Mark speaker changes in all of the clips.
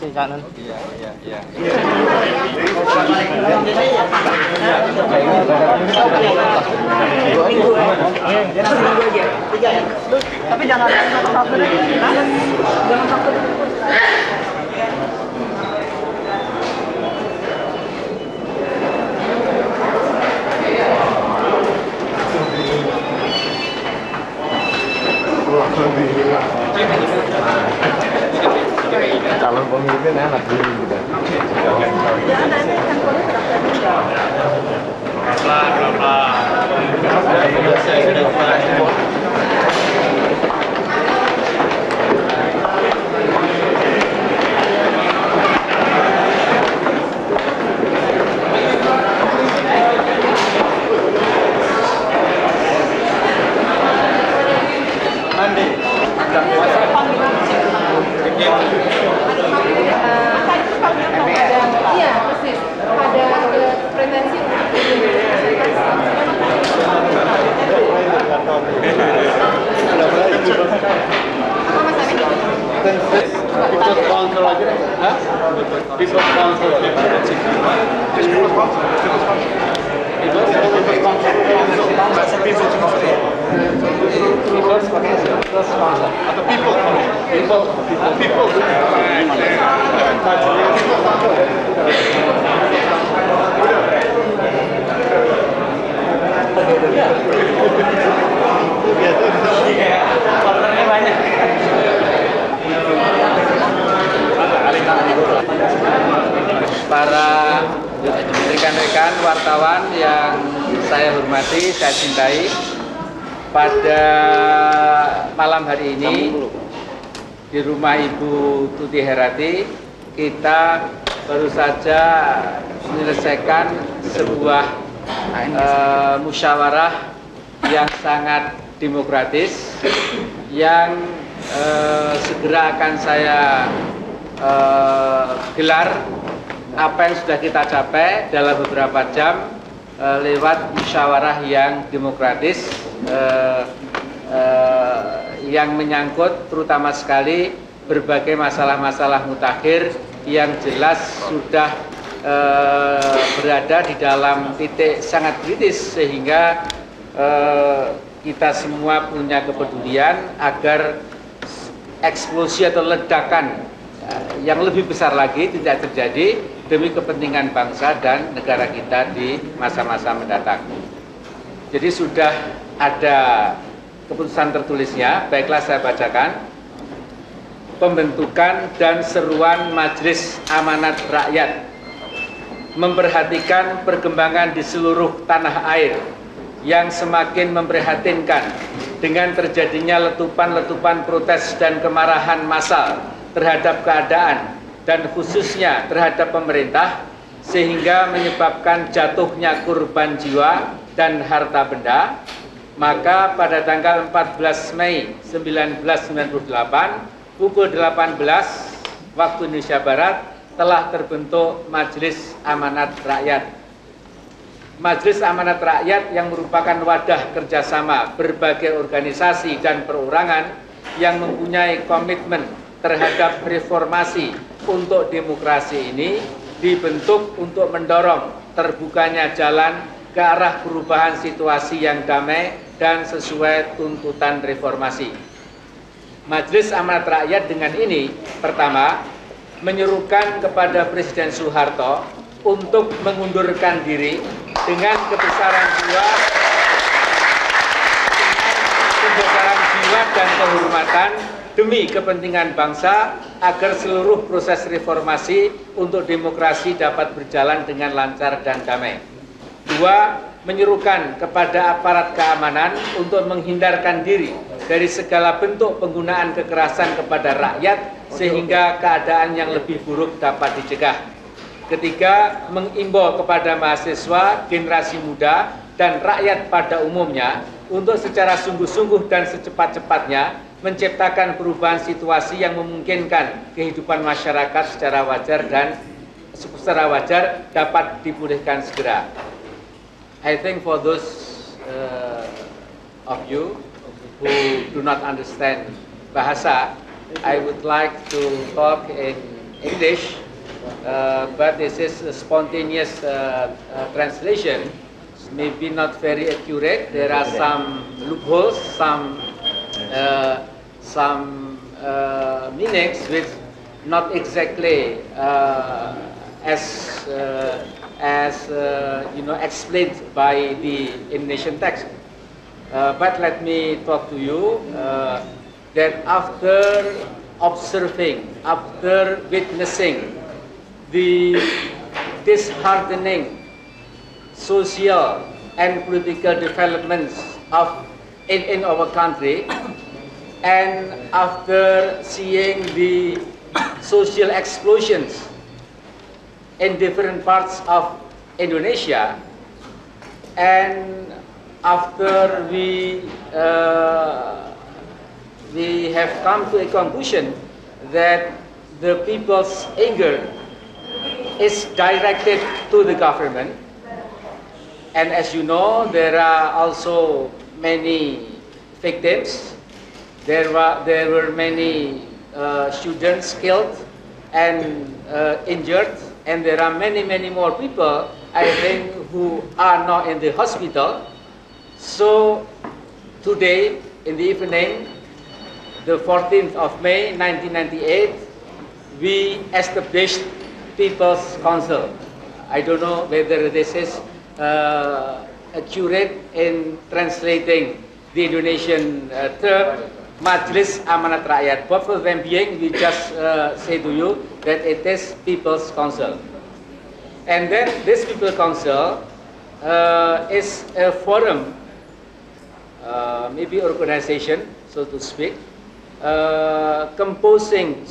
Speaker 1: Makasih Cak Nun.
Speaker 2: Iya.
Speaker 1: Tapi jangan satu dulu. Jangan satu dulu.
Speaker 2: Calon pemimpin enak dulu gitu.
Speaker 3: Iya, persis. Ada pretensi
Speaker 2: People sponsor aja deh. Hah? People sponsor. Atau people.
Speaker 1: Partnernya banyak.
Speaker 4: Para rekan-rekan wartawan yang saya hormati, saya cintai, pada malam hari ini di rumah Ibu Tuti Herati kita baru saja menyelesaikan sebuah musyawarah yang sangat demokratis yang segera akan saya gelar. Apa yang sudah kita capai dalam beberapa jam lewat musyawarah yang demokratis yang menyangkut terutama sekali berbagai masalah-masalah mutakhir yang jelas sudah berada di dalam titik sangat kritis sehingga kita semua punya kepedulian agar eksplosi atau ledakan yang lebih besar lagi tidak terjadi demi kepentingan bangsa dan negara kita di masa-masa mendatang. Jadi sudah ada keputusan tertulisnya, baiklah saya bacakan. Pembentukan dan seruan Majelis Amanat Rakyat memperhatikan perkembangan di seluruh tanah air yang semakin memprihatinkan dengan terjadinya letupan-letupan protes dan kemarahan massal terhadap keadaan dan khususnya terhadap pemerintah sehingga menyebabkan jatuhnya korban jiwa dan harta benda, maka pada tanggal 14 Mei 1998 pukul 18 waktu Indonesia Barat telah terbentuk Majelis Amanat Rakyat. Majelis Amanat Rakyat yang merupakan wadah kerjasama berbagai organisasi dan perorangan yang mempunyai komitmen terhadap reformasi untuk demokrasi ini dibentuk untuk mendorong terbukanya jalan ke arah perubahan situasi yang damai dan sesuai tuntutan reformasi. Majelis Amanat Rakyat dengan ini, pertama, menyerukan kepada Presiden Soeharto untuk mengundurkan diri dengan kebesaran jiwa dan kehormatan demi kepentingan bangsa agar seluruh proses reformasi untuk demokrasi dapat berjalan dengan lancar dan damai. Dua, menyerukan kepada aparat keamanan untuk menghindarkan diri dari segala bentuk penggunaan kekerasan kepada rakyat sehingga keadaan yang lebih buruk dapat dicegah. Ketiga, mengimbau kepada mahasiswa, generasi muda, dan rakyat pada umumnya untuk secara sungguh-sungguh dan secepat-cepatnya menciptakan perubahan situasi yang memungkinkan kehidupan masyarakat secara wajar dapat dipulihkan segera. I think for those of you who do not understand bahasa, I would like to talk in English, but this is a spontaneous translation. Maybe not very accurate. There are some loopholes, some meanings which not exactly as explained by the Indonesian text. But let me talk to you that after observing, after witnessing the disheartening social and political developments in our country, and after seeing the social explosions in different parts of Indonesia, and after we have come to a conclusion that the people's anger is directed to the government, and as you know, there are also many victims. There were many students killed and injured, and there are many more people, I think, who are now in the hospital. So today in the evening, the 14th of May 1998, we established People's Council. I don't know whether this is accurate in translating the Indonesian term Majelis Amanat Rakyat. But for the time being, we just say to you that it is People's Council. And then this People's Council is a forum, maybe organization, so to speak, composing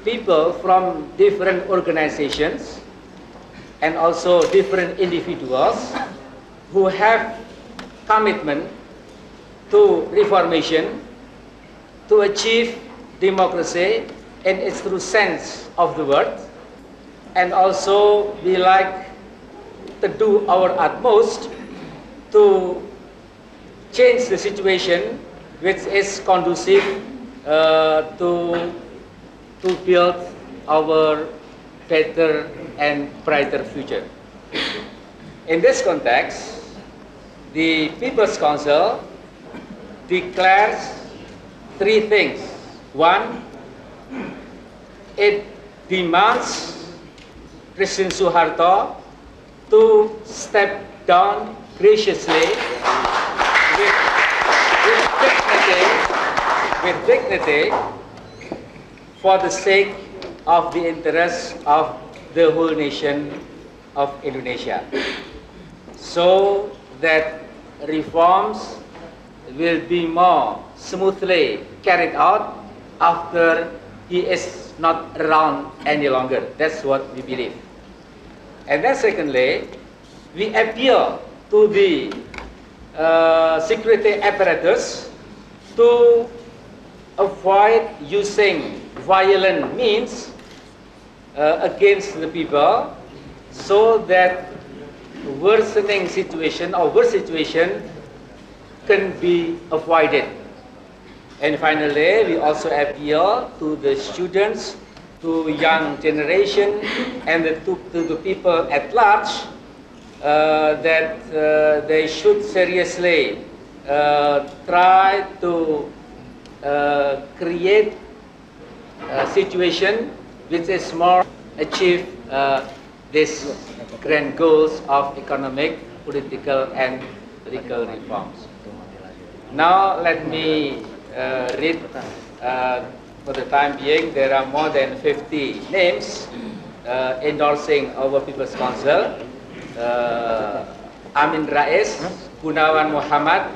Speaker 4: people from different organizations and also different individuals who have commitment to reformation, to achieve democracy in its true sense of the word, and also we like to do our utmost to change the situation which is conducive to build our better and brighter future. In this context, the People's Council declares three things. One, it demands President Suharto to step down graciously with dignity for the sake of the interests of the whole nation of Indonesia, so that reforms will be more smoothly carried out after he is not around any longer. That's what we believe. And then secondly, we appeal to the security apparatus to avoid using violent means against the people, so that worsening situation or worse situation can be avoided. And finally, we also appeal to the students, to young generation, and to the people at large that they should seriously try to create a situation which is more achieve these grand goals of economic, political, and legal reforms. Now let me read, for the time being, there are more than 50 names endorsing our People's Council. Amin Rais, Gunawan Muhammad,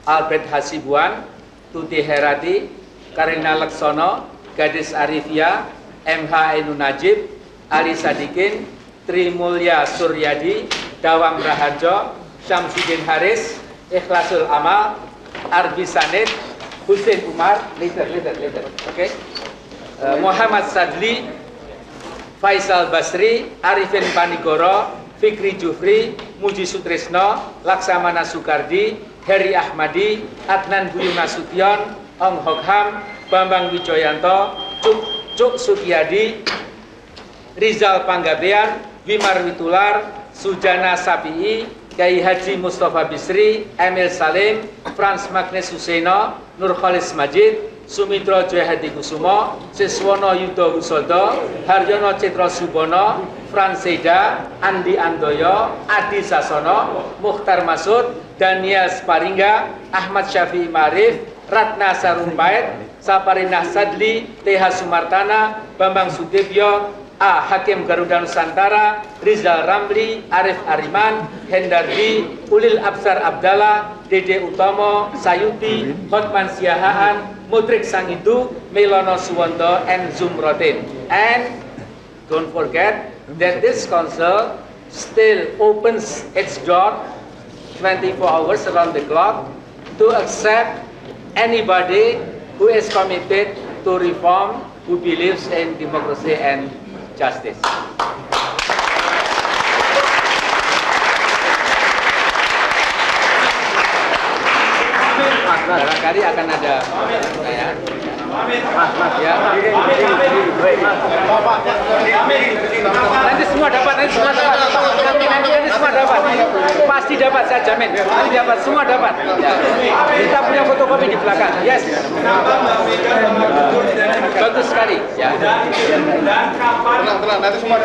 Speaker 4: Albert Hasibuan, Tuti Heradi, Karina Laksono, Gadis Arifia, MH Ainun Najib, Ali Sadikin, Tri Mulya Suryadi, Dawang Raharjo, Syamsuddin Haris, Ikhlasul Amal, Arbi Sanid, Hussein Umar, later, okay? Muhammad Sadli, Faisal Basri, Arifin Panigoro, Fikri Jufri, Muji Sutrisno, Laksamana Sukardi, Heri Ahmadi, Adnan Buyung Nasution, Ong Hokham, Bambang Wijoyanto, Cuk Cuk Sukiyadi, Rizal Panggabean, Wimar Witular, Sujana Sapi'i, Kiai Haji Mustafa Bisri, Emil Salim, Frans Magnes Huseno, Nurkholis Majid, Sumitro Joyhadi Kusumo, Siswono Yudo Husodo, Haryono Citra Subono, Franseda, Andi Andoyo, Adi Sasono, Mukhtar Masud, Daniel Sparingga, Ahmad Syafi'i Marif, Ratna Sarumpait, Saparinah Sadli, TH Sumartana, Bambang Sudibyo, A. Hakim Garuda Nusantara, Rizal Ramli, Arif Ariman, Hendardi, Ulil Absar Abdallah, Dede Utomo, Sayuti, Hotman Siahaan, Mudrik Sangidu, Melono Suwondo, and Zumrodin. And don't forget that this council still opens its door 24 hours around the clock to accept anybody who is committed to reform, who believes in democracy and justice. Barangkali akan ada pertanyaan. Ya. Nanti semua dapat, nanti semua dapat. Pasti dapat, saya jamin. Nanti dapat, semua dapat. Ya. Kita punya fotokopi di belakang. Yes. Bagus sekali. Ya.
Speaker 2: Dan kapan nanti semua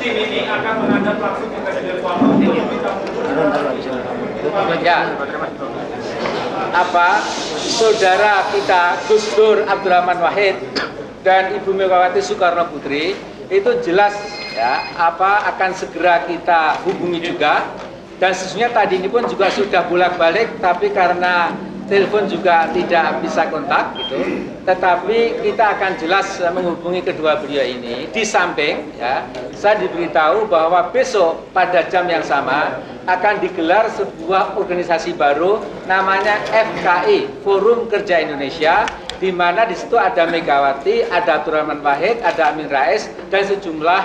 Speaker 2: tim ini akan menghadap langsung ke Presiden Soeharto untuk meminta mundur?
Speaker 4: Ya. Saudara kita Gus Dur Abdurrahman Wahid dan Ibu Megawati Soekarno Putri itu jelas ya akan segera kita hubungi juga, dan sesungguhnya tadi ini pun juga sudah bolak-balik, tapi karena telepon juga tidak bisa kontak gitu. Tetapi kita akan jelas menghubungi kedua beliau ini. Di samping ya, saya diberitahu bahwa besok pada jam yang sama akan digelar sebuah organisasi baru namanya FKI, Forum Kerja Indonesia, di mana di situ ada Megawati, ada Abdurrahman Wahid, ada Amin Rais, dan sejumlah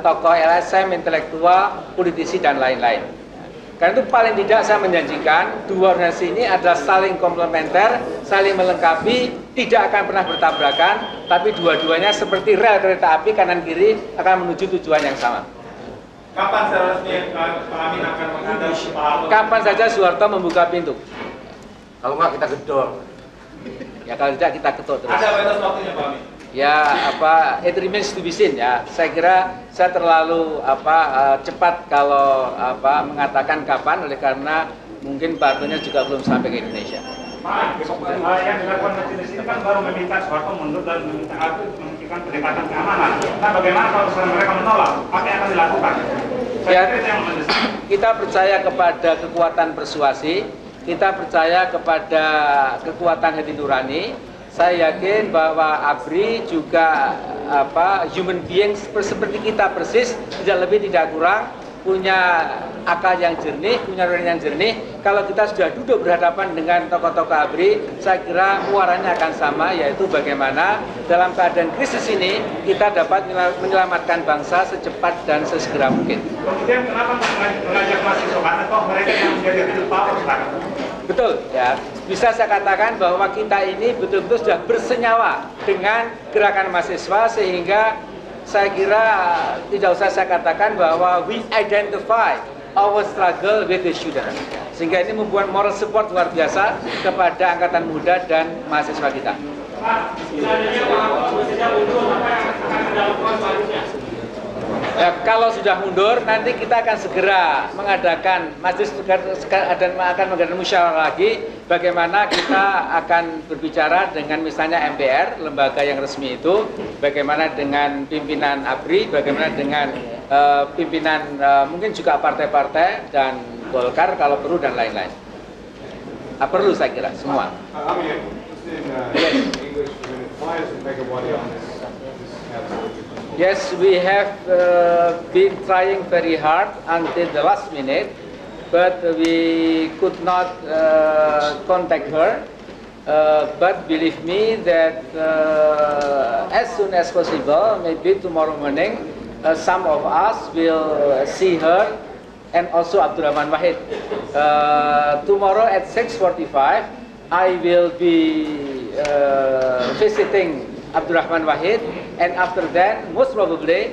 Speaker 4: tokoh LSM, intelektual, politisi, dan lain-lain. Karena itu paling tidak saya menjanjikan dua organisasi ini adalah saling komplementer, saling melengkapi, tidak akan pernah bertabrakan, tapi dua-duanya seperti rel kereta api kanan kiri akan menuju tujuan yang sama.
Speaker 2: Kapan seharusnya Pak Amin akan menghadap Pak Harto?
Speaker 4: Kapan saja Soeharto membuka pintu.
Speaker 5: Kalau nggak kita gedor.
Speaker 4: Ya kalau tidak kita ketuk terus.
Speaker 2: Ada batas waktunya Pak Amin?
Speaker 4: Ya it remains to be seen ya. Saya kira saya terlalu cepat kalau mengatakan kapan, oleh karena mungkin Pak Hartonya juga belum sampai ke Indonesia.
Speaker 6: Pak, yang dilakukan majelis ini kan baru meminta Soeharto mundur dan meminta Harto menghentikan pendekatan keamanan. Nah, bagaimana kalau misalnya mereka menolak? Apa yang akan dilakukan?
Speaker 4: Ya, kita percaya kepada kekuatan persuasi, kita percaya kepada kekuatan hati nurani. Saya yakin bahwa ABRI juga human beings seperti kita persis, tidak lebih tidak kurang, punya akal yang jernih, punya nurani yang jernih. Kalau kita sudah duduk berhadapan dengan tokoh-tokoh ABRI, saya kira muaranya akan sama, yaitu bagaimana dalam keadaan krisis ini kita dapat menyelamatkan bangsa secepat dan sesegera mungkin.
Speaker 6: Kemudian kenapa mengajak mahasiswa? Karena toh mereka yang menjadi real power sekarang.
Speaker 4: Betul ya, bisa saya katakan bahwa kita ini betul-betul sudah bersenyawa dengan gerakan mahasiswa, sehingga saya kira tidak usah saya katakan bahwa we identify our struggle with the student, sehingga ini membuat moral support luar biasa kepada angkatan muda dan mahasiswa kita. Ya, kalau sudah mundur, nanti kita akan segera mengadakan majelis dan akan mengadakan musyawarah lagi, bagaimana kita akan berbicara dengan misalnya MPR, lembaga yang resmi itu, bagaimana dengan pimpinan ABRI, bagaimana dengan pimpinan mungkin juga partai-partai dan Golkar kalau perlu, dan lain-lain. Perlu saya kira semua. Yes, we have been trying very hard until the last minute, but we could not contact her. But believe me that as soon as possible, maybe tomorrow morning, some of us will see her and also Abdurrahman Wahid. Tomorrow at 6:45, I will be visiting Abdurrahman Wahid, and after that, most probably,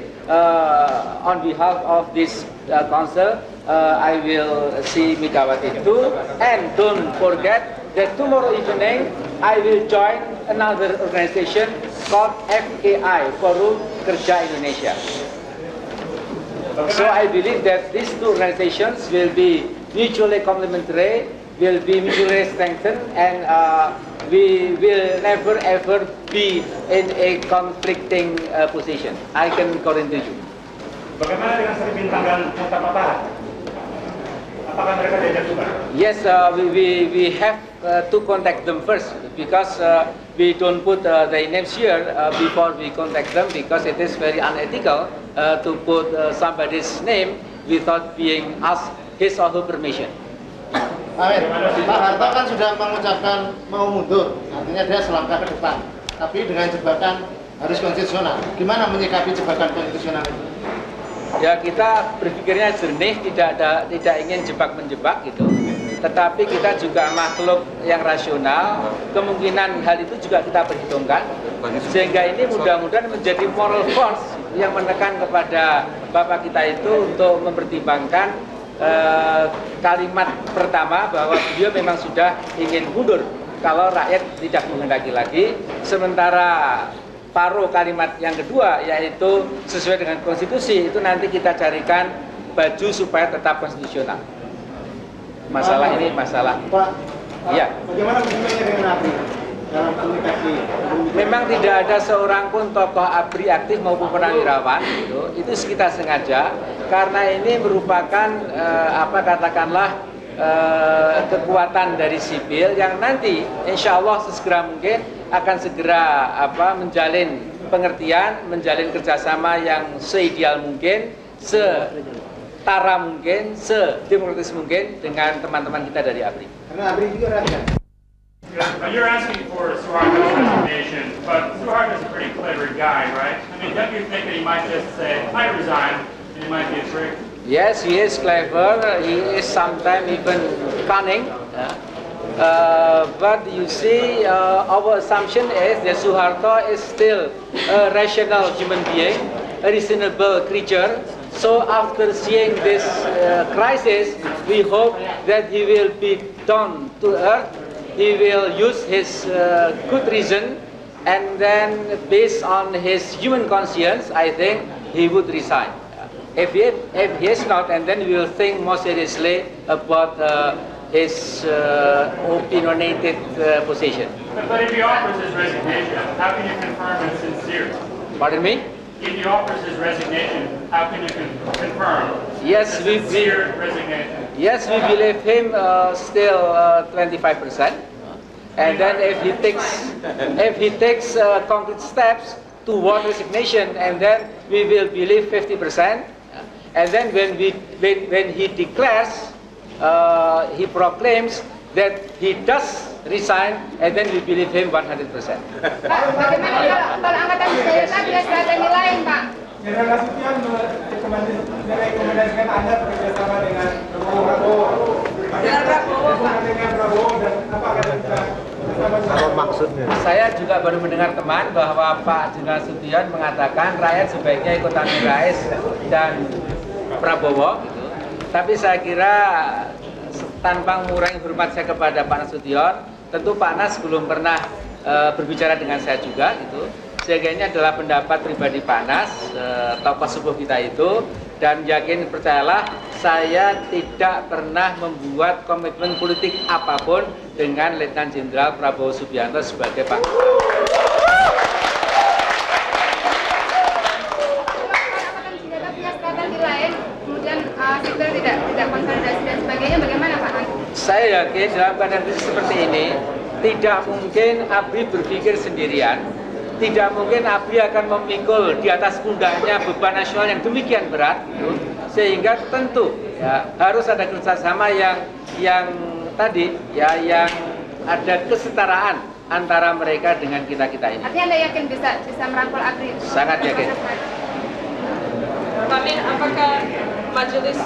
Speaker 4: on behalf of this council, I will see Megawati too. And don't forget that tomorrow evening, I will join another organization called FKI, Forum Kerja Indonesia. So I believe that these two organizations will be mutually complementary, will be mutually strengthened, and we will never ever be in a conflicting position. I can guarantee you.
Speaker 6: Bagaimana dengan Sri Bintang dan Mustafa? Apakah mereka diajak juga?
Speaker 4: Yes, we have to contact them first because we don't put the names here before we contact them because it is very unethical to put somebody's name without being asked his or her permission.
Speaker 7: Amin. Pak Harto kan sudah mengucapkan mau mundur, artinya dia selangkah ke depan. Tapi dengan jebakan harus konstitusional. Gimana menyikapi jebakan konstitusional itu?
Speaker 4: Ya kita berpikirnya jernih, tidak ingin jebak-menjebak gitu. Tetapi kita juga makhluk yang rasional, kemungkinan hal itu juga kita perhitungkan. Sehingga ini mudah-mudahan menjadi moral force yang menekan kepada Bapak kita itu untuk mempertimbangkan kalimat pertama bahwa beliau memang sudah ingin mundur kalau rakyat tidak menghendaki lagi. Sementara paruh kalimat yang kedua yaitu sesuai dengan konstitusi itu nanti kita carikan baju supaya tetap konstitusional. Masalah ini masalah.
Speaker 7: Pak,
Speaker 4: ya.
Speaker 7: Bagaimana hubungannya dengan ABRI dalam komunikasi?
Speaker 4: Memang tidak ada seorang pun tokoh ABRI aktif maupun purnawirawan itu kita sengaja karena ini merupakan kekuatan dari sipil yang nanti insya Allah sesegera mungkin akan segera menjalin pengertian, menjalin kerjasama yang seideal mungkin, setara mungkin, sedemokratis mungkin dengan teman-teman kita dari ABRI.
Speaker 7: Karena ABRI juga rakyat.
Speaker 6: You're asking for Suharto's resignation, but Suharto's a pretty clever guy, right? I mean, don't you think that he might just say, I resign, and it might be a trick?
Speaker 4: Yes, he is clever. He is sometimes even cunning. But you see, our assumption is that Suharto is still a rational human being, a reasonable creature. So after seeing this crisis, we hope that he will be down to earth. He will use his good reason, and then based on his human conscience, I think he would resign. If he is not, and then we will think more seriously about his opinionated position.
Speaker 6: But if he offers his resignation, how can you confirm it's sincere?
Speaker 4: Pardon me?
Speaker 6: If he offers his resignation, how can you confirm
Speaker 4: Yes, we
Speaker 6: sincere resignation?
Speaker 4: Yes, we believe him still 25%, and then if he takes concrete steps toward resignation, and then we will believe 50%, and then when he declares, he proclaims that he does resign, and then we believe him 100%.
Speaker 3: Pak, bagaimana kalau angkatan senjata punya strategi lain, Pak?
Speaker 2: Jenderal Nasution merekomendasikan Anda bekerjasama dengan Prabowo. Dengan Prabowo dan apa akan bersama?
Speaker 7: Maksudnya?
Speaker 4: Saya juga baru mendengar teman bahwa Pak Jenderal Nasution mengatakan rakyat sebaiknya ikut Amin Rais dan Prabowo. Gitu. Tapi saya kira tanpa mengurangi hormat saya kepada Pak Nasution, tentu Pak Nas belum pernah berbicara dengan saya juga. Gitu. Sehingga ini adalah pendapat pribadi Pak Nas, tokoh sepuh kita itu, dan yakin percayalah saya tidak pernah membuat komitmen politik apapun dengan Letnan Jenderal Prabowo Subianto sebagai Pak.
Speaker 3: Angkatan senjata punya strategi lain, kemudian sipil tidak konsolidasi dan sebagainya, bagaimana Pak?
Speaker 4: Saya yakin dalam keadaan seperti ini tidak mungkin ABRI berpikir sendirian. Tidak mungkin ABRI akan memikul di atas pundaknya beban nasional yang demikian berat, sehingga tentu ya, harus ada kerjasama yang tadi ya yang ada kesetaraan antara mereka dengan kita ini.
Speaker 3: Artinya Anda yakin bisa merangkul ABRI?
Speaker 4: Sangat yakin.
Speaker 8: Pak Min, apakah Majelis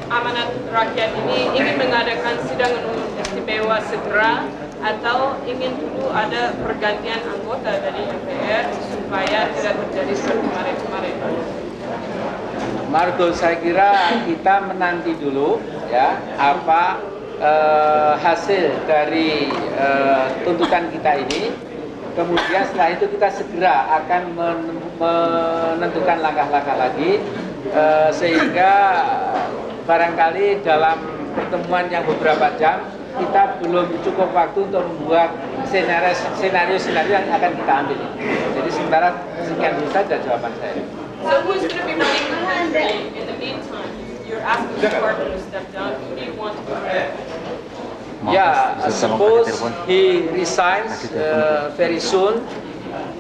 Speaker 8: Amanat Rakyat ini ingin mengadakan sidang umum istimewa segera atau ingin dulu ada pergantian anggota dari MPR supaya tidak terjadi seperti kemarin-kemarin?
Speaker 4: Margo, saya kira kita menanti dulu ya apa hasil dari tuntutan kita ini. Kemudian setelah itu kita segera akan menentukan langkah-langkah lagi sehingga barangkali dalam pertemuan yang beberapa jam kita belum cukup waktu untuk membuat senario-senario yang akan kita ambil. Jadi sementara sekian dulu saja jawaban saya.
Speaker 8: So who's going to be running the country in the meantime? You're asking the partner to step down. Who do you want to go?
Speaker 4: Yeah, I suppose he resigns very soon,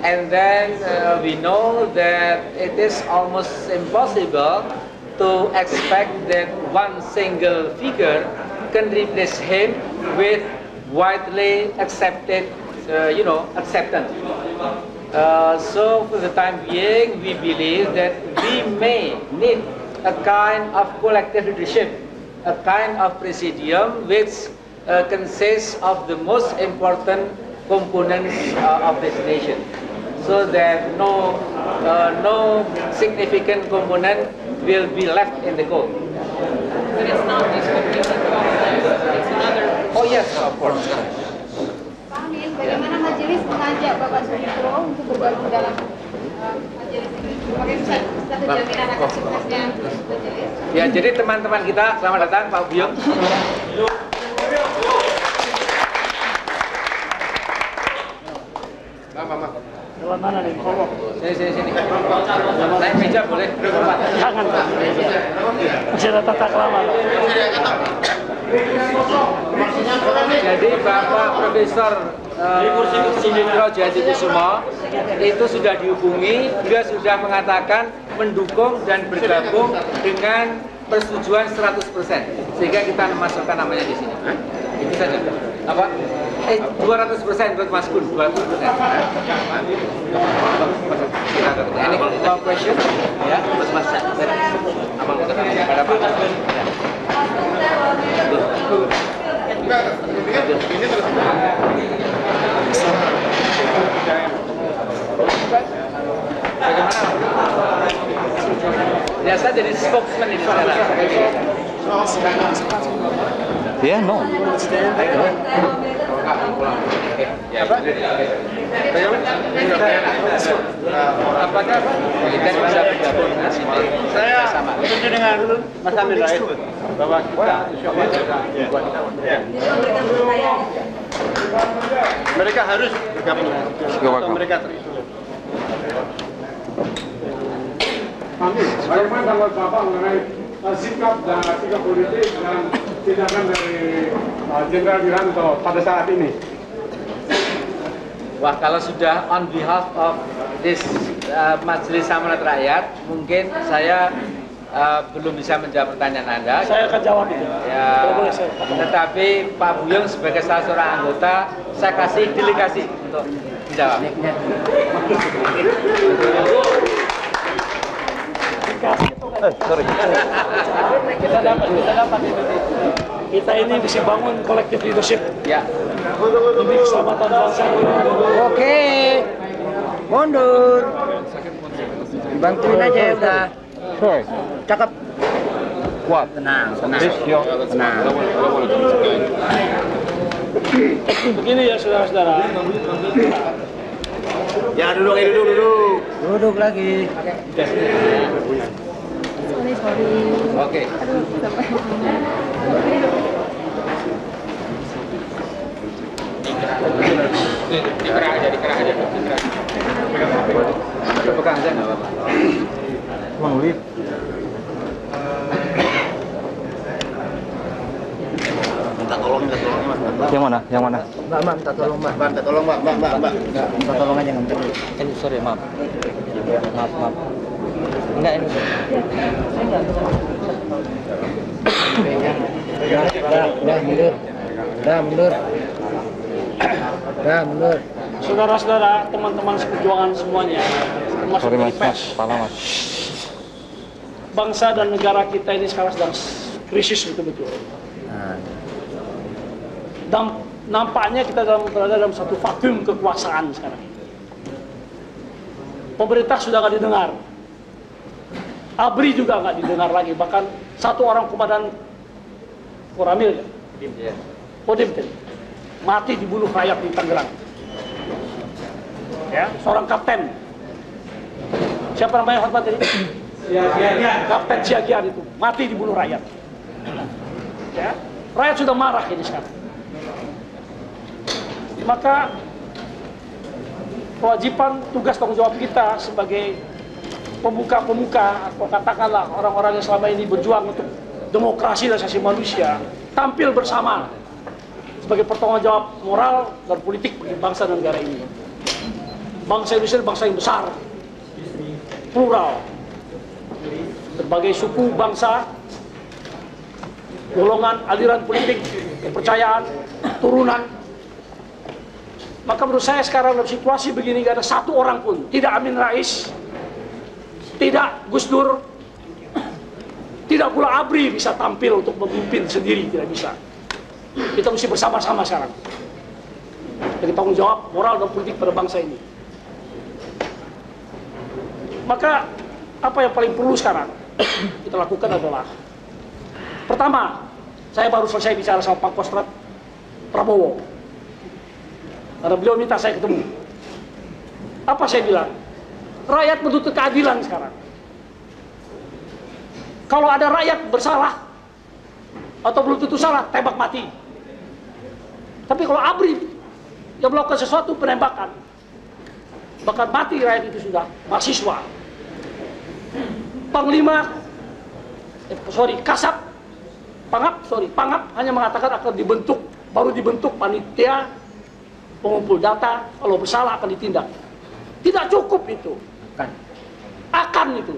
Speaker 4: and then we know that it is almost impossible to expect that one single figure can replace him with widely accepted, acceptance. So for the time being, we believe that we may need a kind of collective leadership, a kind of presidium which consists of the most important components of this nation, so that no significant component will be left in the cold.
Speaker 8: But it's not just completely complex. It's another.
Speaker 4: Oh yes, of course.
Speaker 3: Pak Amin, bagaimana majelis mengajak Bapak Sudipto untuk bergabung dalam majelis ini? Bagaimana satu jaminan akan suksesnya majelis?
Speaker 4: Ya, jadi teman-teman kita, selamat datang Pak Buyung.
Speaker 1: Lewat mana nih? Kolok.
Speaker 4: Sini. Naik meja boleh?
Speaker 1: Jangan Pak. Masih ada tata kelama.
Speaker 4: Jadi Bapak Profesor Sudipto Jayadikusumo itu sudah dihubungi, dia sudah mengatakan mendukung dan bergabung dengan persetujuan 100%, sehingga kita memasukkan namanya di sini. Itu saja. Apa? 200% buat Mas Kun, 200%. Any more question? Ya, Mas. Abang pada Pak. Ya, saya jadi spokesman ini sekarang.
Speaker 9: Yeah, no.
Speaker 4: Apakah kita bisa bergabung dengan sini?
Speaker 7: Saya setuju dengan Mas Amin Rais bahwa kita insya Allah buat kita. Mereka harus bergabung atau mereka terisolir.
Speaker 2: Amin. Bagaimana tanggapan Bapak mengenai sikap politik dan tindakan dari Jenderal Wiranto pada saat ini?
Speaker 4: Wah, kalau sudah on behalf of this Majelis Amanat Rakyat, mungkin saya belum bisa menjawab pertanyaan Anda.
Speaker 1: Saya akan jawab itu.
Speaker 4: Ya, tetapi Pak Buyung sebagai salah seorang anggota, saya kasih delegasi untuk menjawab.
Speaker 1: Sorry. Kita dapat itu. Kita ini bisa bangun kolektif leadership.
Speaker 4: Ya.
Speaker 1: Demi keselamatan bangsa.
Speaker 10: Oke, mundur. Bantuin aja ya udah. Cakep.
Speaker 9: Kuat.
Speaker 10: Tenang.
Speaker 1: Begini ya saudara-saudara.
Speaker 7: Ya duduk.
Speaker 10: Duduk lagi.
Speaker 3: Sorry.
Speaker 4: Oke.
Speaker 3: Aduh, sampai.
Speaker 4: Dikerah aja. Pegang aja nggak apa-apa.
Speaker 9: Mengulit.
Speaker 7: Minta tolong Mas.
Speaker 9: Yang mana?
Speaker 10: Mbak, minta tolong Mbak.
Speaker 7: Minta tolong Mbak.
Speaker 10: Minta tolong aja nggak
Speaker 9: Ini sorry, maaf. Maaf. Enggak ini.
Speaker 10: Dah mundur.
Speaker 1: Saudara-saudara, teman-teman seperjuangan semuanya, termasuk
Speaker 9: Sorry Mas,
Speaker 1: PES.
Speaker 9: pala Mas.
Speaker 1: Bangsa dan negara kita ini sekarang sedang krisis betul-betul. Nampaknya kita berada dalam satu vakum kekuasaan sekarang. Pemerintah sudah nggak didengar. ABRI juga nggak didengar lagi. Bahkan satu orang komandan Koramil, Kodim, mati dibunuh rakyat di Tangerang. Ya, seorang kapten. Siapa namanya hormat ini? Kapten Siagian itu mati dibunuh rakyat. Ya, rakyat sudah marah ini sekarang. Maka kewajiban tugas tanggung jawab kita sebagai pemuka-pemuka atau katakanlah orang-orang yang selama ini berjuang untuk demokrasi dan asasi manusia tampil bersama sebagai pertanggung jawab moral dan politik bagi bangsa dan negara ini. Bangsa Indonesia bangsa yang besar, plural, berbagai suku, bangsa, golongan, aliran politik, kepercayaan, turunan. Maka menurut saya sekarang dalam situasi begini gak ada satu orang pun, tidak Amin Rais, tidak Gus Dur, tidak pula ABRI bisa tampil untuk memimpin sendiri, tidak bisa. Kita mesti bersama-sama sekarang. Jadi tanggung jawab moral dan politik pada bangsa ini. Maka apa yang paling perlu sekarang kita lakukan adalah, pertama, saya baru selesai bicara sama Pak Kostrat Prabowo. Karena beliau minta saya ketemu. Apa saya bilang? Rakyat menuntut keadilan sekarang. Kalau ada rakyat bersalah atau belum tentu salah, tembak mati. Tapi kalau ABRI yang melakukan sesuatu penembakan, bahkan mati rakyat itu sudah mahasiswa. Pangap hanya mengatakan akan dibentuk, baru dibentuk panitia pengumpul data, kalau bersalah akan ditindak. Tidak cukup itu. Akan itu.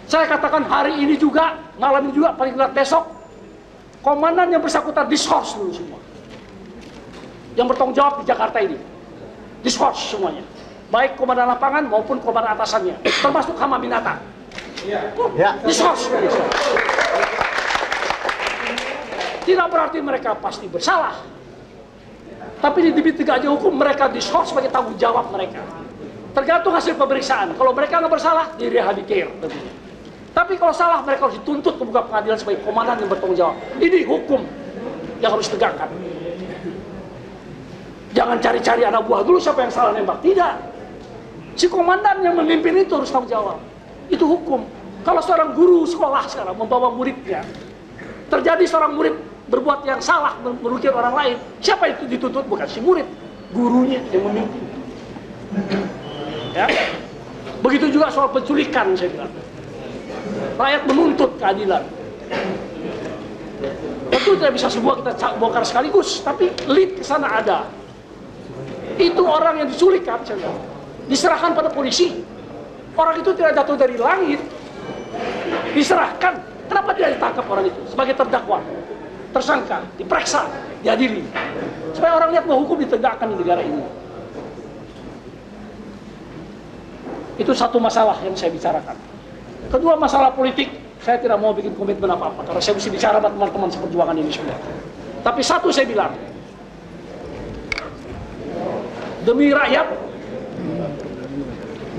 Speaker 1: Saya katakan hari ini juga, malam ini juga, paling lambat besok, komandan yang bersangkutan diskors dulu semua. Yang bertanggung jawab di Jakarta ini. Diskors semuanya. Baik komandan lapangan maupun komandan atasannya. Termasuk Hama Minata. Diskors. Tidak berarti mereka pasti bersalah. Tapi di debit tegaknya hukum mereka diskors sebagai tanggung jawab mereka. Tergantung hasil pemeriksaan. Kalau mereka nggak bersalah, direhabilitir. Tapi kalau salah, mereka harus dituntut ke muka pengadilan sebagai komandan yang bertanggung jawab. Ini hukum yang harus ditegakkan. Jangan cari-cari anak buah dulu siapa yang salah nembak. Tidak. Si komandan yang memimpin itu harus tanggung jawab. Itu hukum. Kalau seorang guru sekolah sekarang membawa muridnya, terjadi seorang murid berbuat yang salah, merugikan orang lain, siapa itu dituntut? Bukan si murid, gurunya yang memimpin. Ya. Begitu juga soal penculikan, saya bilang. Rakyat menuntut keadilan. Tentu tidak bisa semua kita bongkar sekaligus, tapi lead ke sana ada. Itu orang yang diculik kan, saya bilang. Diserahkan pada polisi. Orang itu tidak jatuh dari langit. Diserahkan. Kenapa tidak ditangkap orang itu sebagai terdakwa? Tersangka, diperiksa, diadili. Supaya orang lihat bahwa hukum ditegakkan di negara ini. Itu satu masalah yang saya bicarakan. Kedua, masalah politik. Saya tidak mau bikin komitmen apa-apa, karena saya mesti bicara sama teman-teman seperjuangan ini semua. Tapi satu saya bilang, demi rakyat,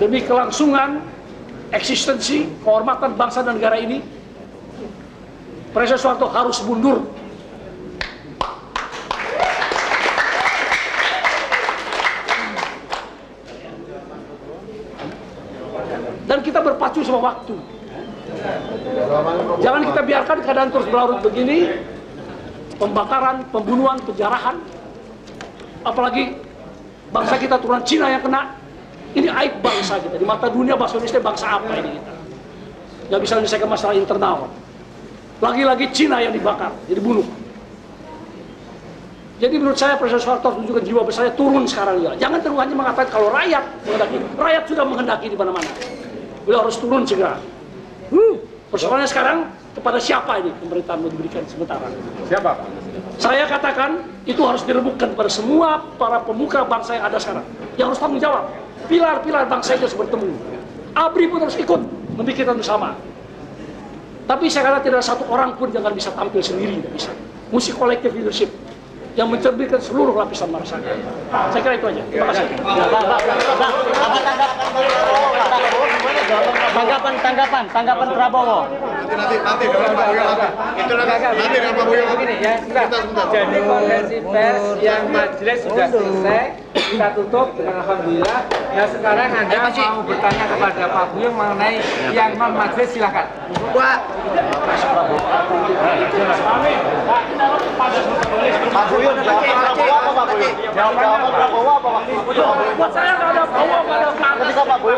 Speaker 1: demi kelangsungan, eksistensi, kehormatan bangsa dan negara ini, Presiden Soeharto harus mundur. Dan kita berpacu sama waktu. Jangan kita biarkan keadaan terus berlarut begini. Pembakaran, pembunuhan, penjarahan. Apalagi bangsa kita turunan Cina yang kena. Ini aib bangsa kita. Di mata dunia bangsa Indonesia bangsa apa ini kita? Gak bisa menyelesaikan masalah internal. Lagi-lagi Cina yang dibakar, jadi dibunuh. Jadi menurut saya Presiden Soeharto harus menunjukkan jiwa besarnya turun sekarang ya. Jangan terlalu hanya mengatakan kalau rakyat menghendaki. Rakyat sudah menghendaki di mana-mana. Beliau harus turun segera. Persoalannya sekarang kepada siapa ini pemerintahan mau diberikan sementara?
Speaker 2: Siapa?
Speaker 1: Saya katakan itu harus dirembukan kepada semua para pemuka bangsa yang ada sekarang. Yang harus tanggung jawab. Pilar-pilar bangsa itu harus bertemu. ABRI pun harus ikut memikirkan bersama. Tapi saya kata tidak ada satu orang pun yang bisa tampil sendiri, tidak bisa. Mesti collective leadership. yang mencerminkan seluruh lapisan masyarakat. Saya kira itu aja. Terima kasih.
Speaker 9: Tanggapan Prabowo.
Speaker 7: Nanti dengan Pak Buyo nanti. Itu nanti dengan Pak Buyo.
Speaker 4: Begini ya, jadi konferensi pers yang majelis sudah selesai, kita tutup dengan alhamdulillah. Nah sekarang Anda mau bertanya kepada Pak Buyo mengenai yang non majelis, silakan.
Speaker 10: Pak Buyo, jawaban Prabowo apa waktu itu?
Speaker 1: Buat saya nggak ada Prabowo, nggak ada Pak.
Speaker 10: Ketika Pak Buyo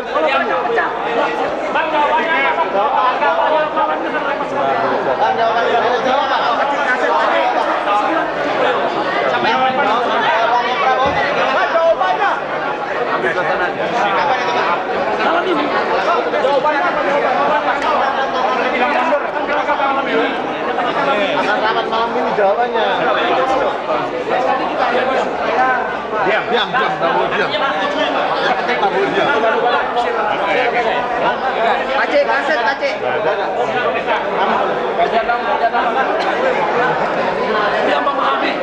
Speaker 7: Rapat malam ini jawabannya. Diam.
Speaker 10: Aceh, kaset Aceh.
Speaker 1: Dia memahami.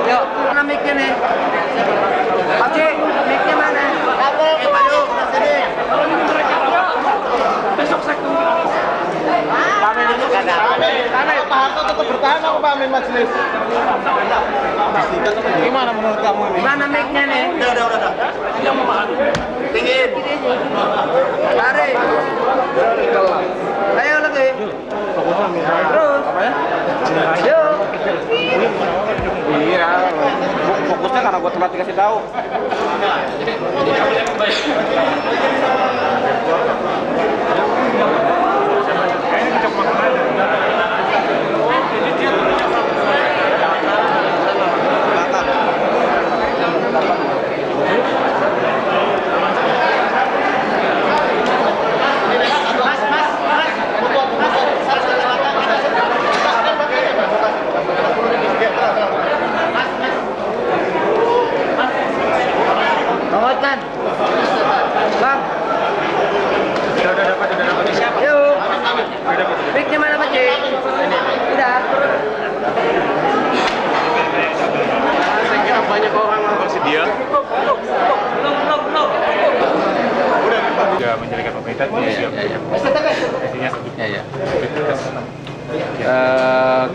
Speaker 10: Yuk, mana mic-nya nih? Aceh, mic-nya mana?
Speaker 1: Besok saya
Speaker 7: Pak Harto tetap bertahan apa Pak Amin majelis? Gimana menurut kamu ini?
Speaker 10: Mana mic-nya nih?
Speaker 7: Udah.
Speaker 1: dia memahami.
Speaker 7: Dingin.
Speaker 10: Lari. Ayo lagi. Terus. Yuk.
Speaker 9: Iya, fokusnya karena gue telat dikasih tahu.
Speaker 10: Penguatan. Bang. Udah dapat. Yuk. Mic-nya mana Pak Cik? Udah.
Speaker 7: Saya kira banyak orang yang bersedia.
Speaker 6: Juga menjalankan pemerintah siap.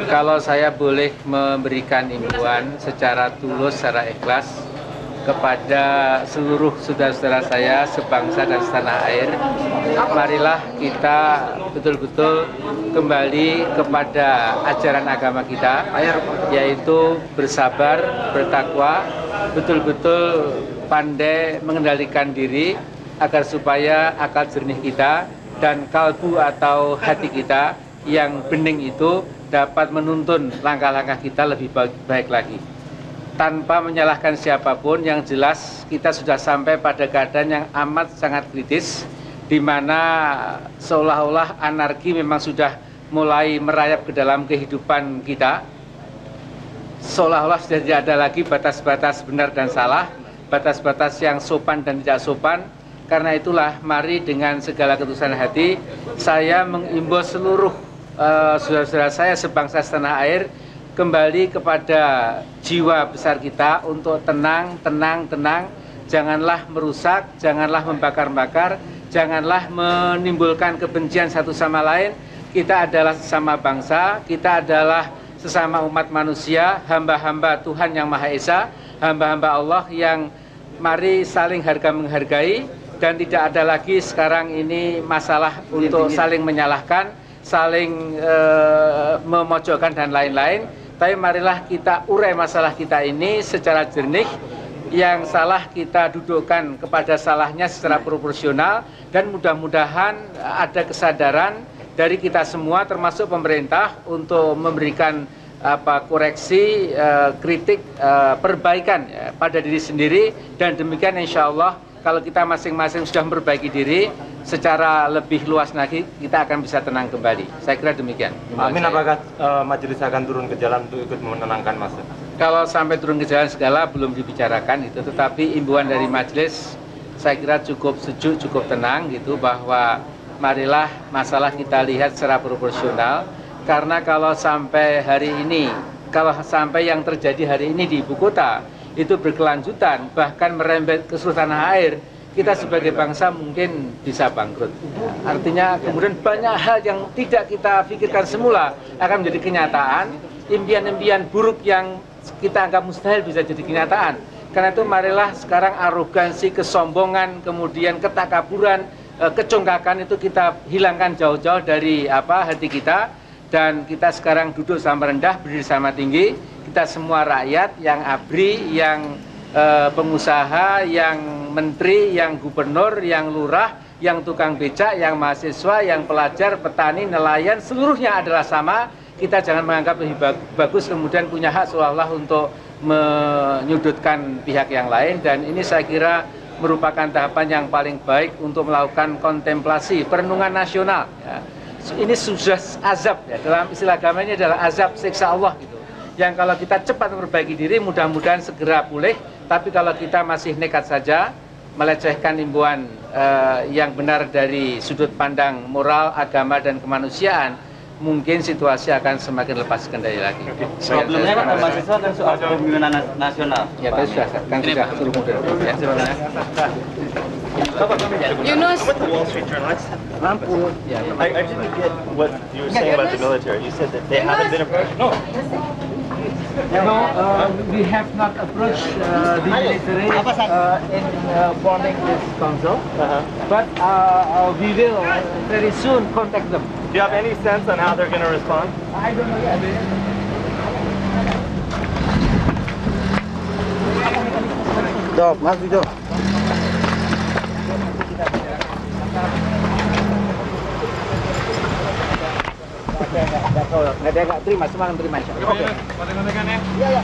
Speaker 4: Kalau saya boleh memberikan imbauan secara tulus, secara ikhlas kepada seluruh saudara-saudara saya sebangsa dan setanah air, marilah kita betul-betul kembali kepada ajaran agama kita, yaitu bersabar, bertakwa, betul-betul pandai mengendalikan diri agar supaya akal jernih kita dan kalbu atau hati kita yang bening itu dapat menuntun langkah-langkah kita lebih baik lagi. Tanpa menyalahkan siapapun, yang jelas kita sudah sampai pada keadaan yang amat sangat kritis, di mana seolah-olah anarki memang sudah mulai merayap ke dalam kehidupan kita. Seolah-olah sudah tidak ada lagi batas-batas benar dan salah, batas-batas yang sopan dan tidak sopan. Karena itulah, mari dengan segala ketulusan hati, saya mengimbau seluruh saudara-saudara saya sebangsa setanah air kembali kepada jiwa besar kita untuk tenang. Janganlah merusak, janganlah membakar-bakar, janganlah menimbulkan kebencian satu sama lain. Kita adalah sesama bangsa, kita adalah sesama umat manusia, hamba-hamba Tuhan yang Maha Esa, hamba-hamba Allah yang mari saling harga menghargai, dan tidak ada lagi sekarang ini masalah untuk saling menyalahkan, saling memojokkan dan lain-lain. Tapi marilah kita urai masalah kita ini secara jernih. Yang salah kita dudukkan kepada salahnya secara proporsional, dan mudah-mudahan ada kesadaran dari kita semua termasuk pemerintah untuk memberikan koreksi, kritik, perbaikan pada diri sendiri, dan demikian insya Allah kalau kita masing-masing sudah memperbaiki diri secara lebih luas lagi, kita akan bisa tenang kembali. Saya kira demikian.
Speaker 9: Amin. Apakah majelis akan turun ke jalan untuk ikut menenangkan massa?
Speaker 4: Kalau sampai turun ke jalan segala belum dibicarakan itu, tetapi imbauan dari majelis saya kira cukup sejuk, cukup tenang gitu, bahwa marilah masalah kita lihat secara proporsional, karena kalau sampai hari ini, kalau sampai yang terjadi hari ini di ibu kota itu berkelanjutan, bahkan merembet ke seluruh tanah air, kita sebagai bangsa mungkin bisa bangkrut. Artinya kemudian banyak hal yang tidak kita pikirkan semula akan menjadi kenyataan, impian-impian buruk yang kita anggap mustahil bisa jadi kenyataan. Karena itu marilah sekarang arogansi, kesombongan, kemudian ketakaburan, kecongkakan itu kita hilangkan jauh-jauh dari hati kita, dan kita sekarang duduk sama rendah, berdiri sama tinggi. Kita semua rakyat yang ABRI, yang pengusaha, yang menteri, yang gubernur, yang lurah, yang tukang becak, yang mahasiswa, yang pelajar, petani, nelayan, seluruhnya adalah sama. Kita jangan menganggap lebih bagus kemudian punya hak seolah-olah untuk menyudutkan pihak yang lain, dan ini saya kira merupakan tahapan yang paling baik untuk melakukan kontemplasi, perenungan nasional. Ya. Ini sudah azab, ya. Dalam istilah agama ini adalah azab, siksa Allah gitu. Yang kalau kita cepat memperbaiki diri, mudah-mudahan segera pulih. Tapi kalau kita masih nekat saja, melecehkan himbauan yang benar dari sudut pandang moral, agama, dan kemanusiaan, mungkin situasi akan semakin lepas kendali lagi.
Speaker 9: Problemnya kan mahasiswa kan soal kepemimpinan nasional.
Speaker 4: Ya, tadi sudah suruh mundur. Ya, sebenarnya.
Speaker 8: Yunus.
Speaker 11: The Wall Street Journal. I didn't get what you were saying about the military. You said that they haven't been approached. No.
Speaker 4: We have not approached the military in forming this council, but we will very soon contact them.
Speaker 11: Do you have any sense on how they're going to respond?
Speaker 4: I don't know yet.
Speaker 9: Dok, Mas Wido.
Speaker 4: Nggak terima, semua terima. Oke.
Speaker 6: Bagaimana kan ya?
Speaker 4: Iya, ya.